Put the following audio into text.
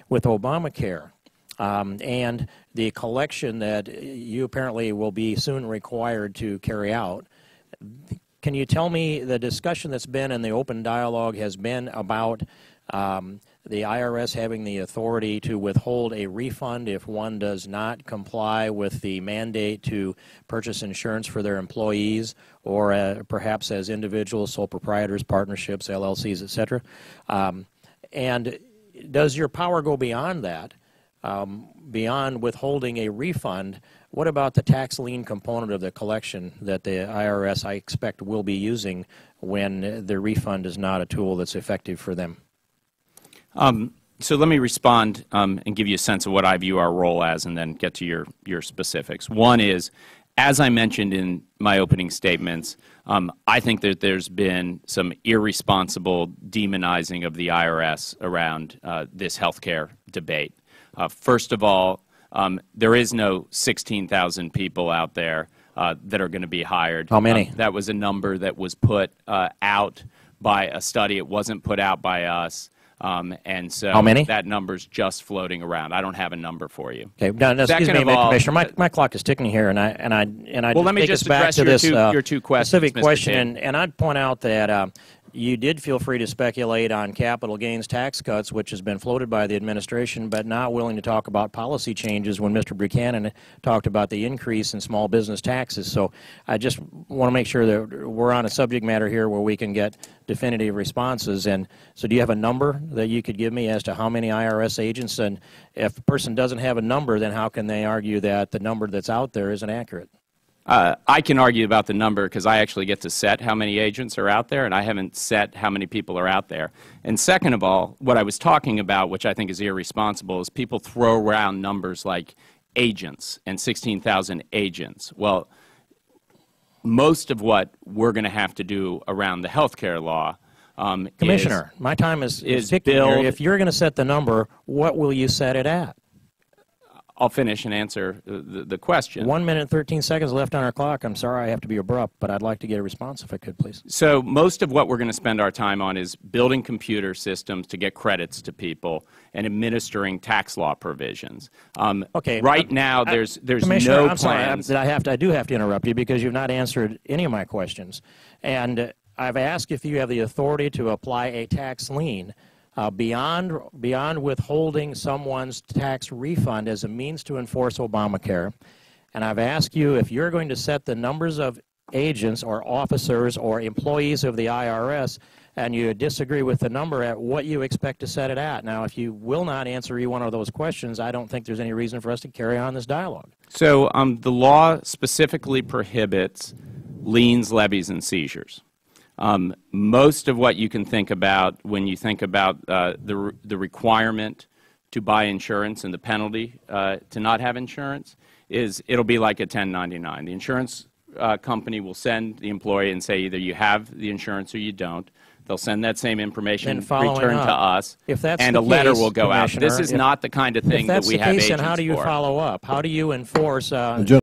with Obamacare and the collection that you apparently will be soon required to carry out. Can you tell me the discussion that's been in the open dialogue has been about the IRS having the authority to withhold a refund if one does not comply with the mandate to purchase insurance for their employees, or perhaps as individuals, sole proprietors, partnerships, LLCs, etc.? And does your power go beyond that, beyond withholding a refund? What about the tax lien component of the collection that the IRS, I expect, will be using when the refund is not a tool that's effective for them? So let me respond and give you a sense of what I view our role as, and then get to your specifics. One is, as I mentioned in my opening statements, I think that there's been some irresponsible demonizing of the IRS around this health care debate. First of all, there is no 16,000 people out there that are going to be hired. How many? That was a number that was put out by a study. It wasn't put out by us. And so how many? That number's just floating around. I don't have a number for you. Okay, now, excuse me, Commissioner. My clock is ticking here, and I well, let me take just us back address to this your two questions, specific Mr. question, and I'd point out that you did feel free to speculate on capital gains tax cuts, which has been floated by the administration, but not willing to talk about policy changes when Mr. Buchanan talked about the increase in small business taxes. So I just want to make sure that we're on a subject matter here where we can get definitive responses. And so do you have a number that you could give me as to how many IRS agents? And if a person doesn't have a number, then how can they argue that the number that's out there isn't accurate? I can argue about the number because I actually get to set how many agents are out there, and I haven't set how many people are out there. And second of all, what I was talking about, which I think is irresponsible, is people throw around numbers like agents and 16,000 agents. Well, most of what we're going to have to do around the health care law Commissioner, my time is ticking here. If you're going to set the number, what will you set it at? I'll finish and answer the question. 1 minute and 13 seconds left on our clock. I'm sorry I have to be abrupt, but I'd like to get a response if I could, please. So most of what we're going to spend our time on is building computer systems to get credits to people and administering tax law provisions. Okay. Right now, there's Commissioner, no I'm plans. sorry, I do have to interrupt you because you've not answered any of my questions. And I've asked if you have the authority to apply a tax lien beyond withholding someone's tax refund as a means to enforce Obamacare. And I've asked you if you're going to set the numbers of agents or officers or employees of the IRS, and you disagree with the number, at what you expect to set it at. Now, if you will not answer either one of those questions, I don't think there's any reason for us to carry on this dialogue. So the law specifically prohibits liens, levies, and seizures. Most of what you can think about when you think about the requirement to buy insurance and the penalty to not have insurance is it'll be like a 1099. The insurance company will send the employee and say either you have the insurance or you don't. They'll send that same information return to us, and a letter will go out. This is not the kind of thing that we have agents for. Then how do you follow up? How do you enforce